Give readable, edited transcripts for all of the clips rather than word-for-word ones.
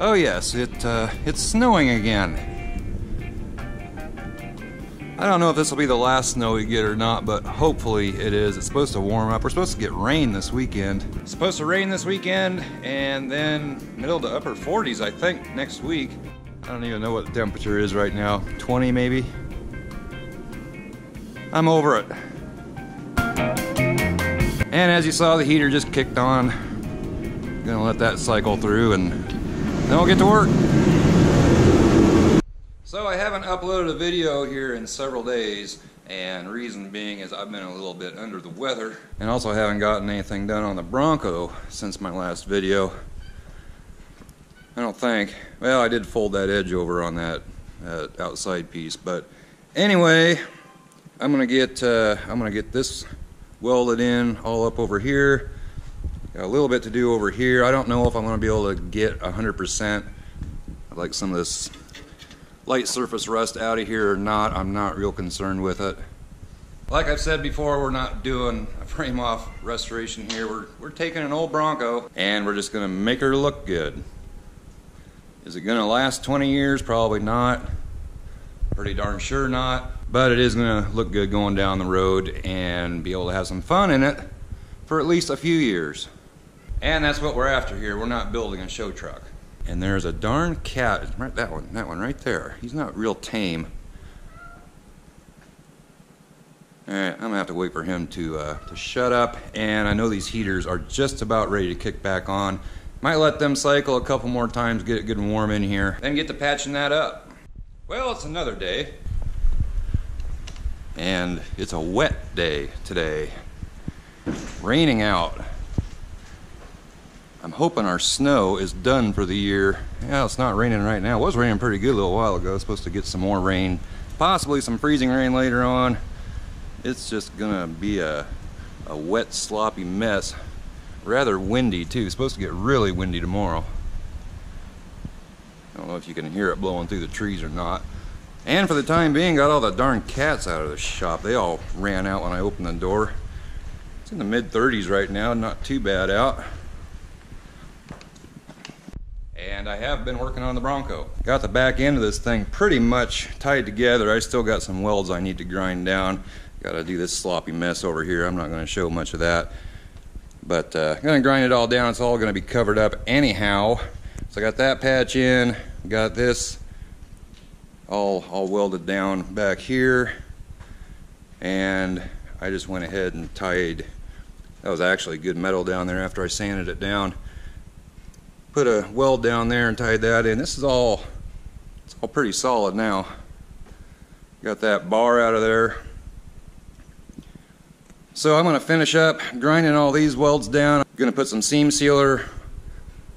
Oh yes, it's snowing again. I don't know if this will be the last snow we get or not, but hopefully it is. It's supposed to warm up. We're supposed to get rain this weekend. It's supposed to rain this weekend, and then middle to upper 40s, I think, next week. I don't even know what the temperature is right now. 20 maybe? I'm over it. And as you saw, the heater just kicked on. Gonna let that cycle through and then we'll get to work. So I haven't uploaded a video here in several days, and reason being is I've been a little bit under the weather, and also haven't gotten anything done on the Bronco since my last video. I don't think. Well, I did fold that edge over on that outside piece, but anyway, I'm gonna get this welded in all up over here. Got a little bit to do over here. I don't know if I'm gonna be able to get 100%. I'd like some of this light surface rust out of here or not. I'm not real concerned with it. Like I've said before, we're not doing a frame off restoration here. We're taking an old Bronco and we're just gonna make her look good. Is it gonna last 20 years? Probably not. Pretty darn sure not. But it is gonna look good going down the road and be able to have some fun in it for at least a few years. And that's what we're after here. We're not building a show truck. And there's a darn cat, right, that one right there. He's not real tame. Alright, I'm gonna have to wait for him to shut up. And I know these heaters are just about ready to kick back on. Might let them cycle a couple more times, get it good and warm in here, then get to patching that up. Well, it's another day. And it's a wet day today. Raining out. I'm hoping our snow is done for the year. Yeah, it's not raining right now. It was raining pretty good a little while ago. It's supposed to get some more rain. Possibly some freezing rain later on. It's just gonna be a wet, sloppy mess. Rather windy too. It's supposed to get really windy tomorrow. I don't know if you can hear it blowing through the trees or not. And for the time being, got all the darn cats out of the shop. They all ran out when I opened the door. It's in the mid-30s right now, not too bad out. And I have been working on the Bronco. Got the back end of this thing pretty much tied together. I still got some welds I need to grind down. Got to do this sloppy mess over here. I'm not going to show much of that. But I'm going to grind it all down. It's all going to be covered up anyhow. So I got that patch in. Got this all welded down back here. And I just went ahead and tied. That was actually good metal down there after I sanded it down. Put a weld down there and tied that in. This is all, it's all pretty solid now. Got that bar out of there. So I'm going to finish up grinding all these welds down. I'm going to put some seam sealer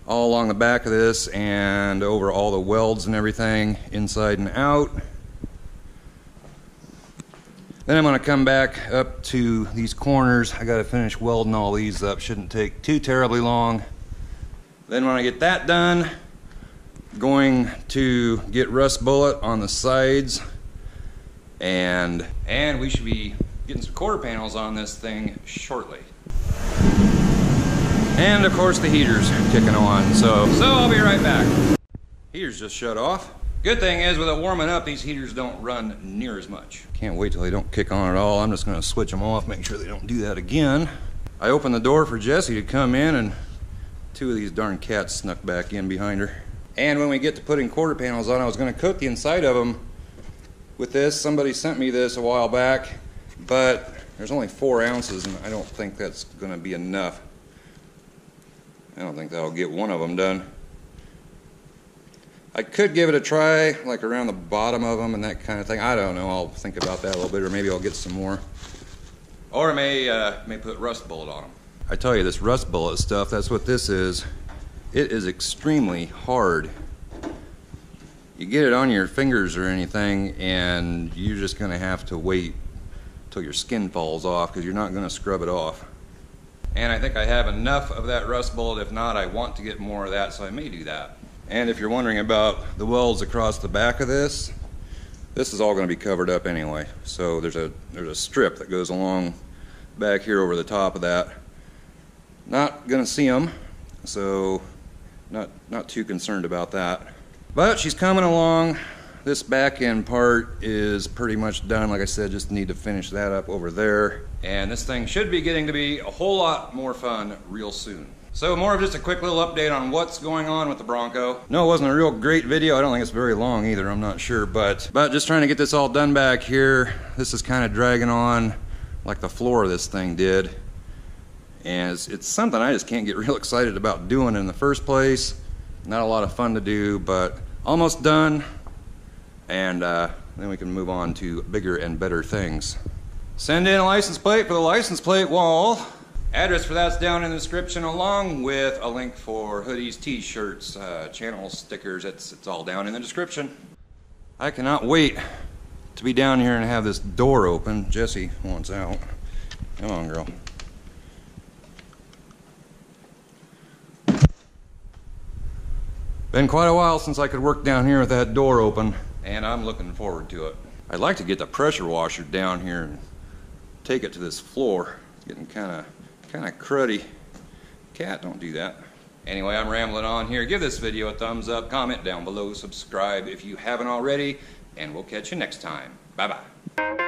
all along the back of this and over all the welds and everything inside and out. Then I'm going to come back up to these corners. I got to finish welding all these up. Shouldn't take too terribly long. Then when I get that done, going to get rust bullet on the sides, and we should be getting some quarter panels on this thing shortly. And of course the heater's kicking on, so I'll be right back. Heater's just shut off. Good thing is with it warming up, these heaters don't run near as much. Can't wait till they don't kick on at all. I'm just gonna switch them off, make sure they don't do that again. I opened the door for Jessie to come in, and two of these darn cats snuck back in behind her. And when we get to putting quarter panels on, I was going to coat the inside of them with this. Somebody sent me this a while back, but there's only 4 ounces, and I don't think that's going to be enough. I don't think that'll get one of them done. I could give it a try, like around the bottom of them and that kind of thing. I don't know. I'll think about that a little bit, or maybe I'll get some more. Or I may put rust bullet on them. I tell you, this rust bullet stuff, that's what this is. It is extremely hard. You get it on your fingers or anything, and you're just going to have to wait till your skin falls off, because you're not going to scrub it off. And I think I have enough of that rust bullet. If not, I want to get more of that, so I may do that. And if you're wondering about the welds across the back of this is all going to be covered up anyway. So there's a strip that goes along back here over the top of that. Not going to see them, so Not too concerned about that. But she's coming along. This back end part is pretty much done. Like I said, just need to finish that up over there. And this thing should be getting to be a whole lot more fun real soon. So more of just a quick little update on what's going on with the Bronco. No, it wasn't a real great video. I don't think it's very long either, I'm not sure. But just trying to get this all done back here. This is kind of dragging on like the floor of this thing did. And it's something I just can't get real excited about doing in the first place. Not a lot of fun to do, but almost done. And then we can move on to bigger and better things. Send in a license plate for the license plate wall. Address for that's down in the description, along with a link for hoodies, t-shirts, channel stickers. It's all down in the description. I cannot wait to be down here and have this door open. Jessie wants out. Come on, girl. Been quite a while since I could work down here with that door open, and I'm looking forward to it. I'd like to get the pressure washer down here and take it to this floor. It's getting kind of cruddy. Cat, don't do that. Anyway, I'm rambling on here. Give this video a thumbs up, comment down below, subscribe if you haven't already, and we'll catch you next time. Bye-bye.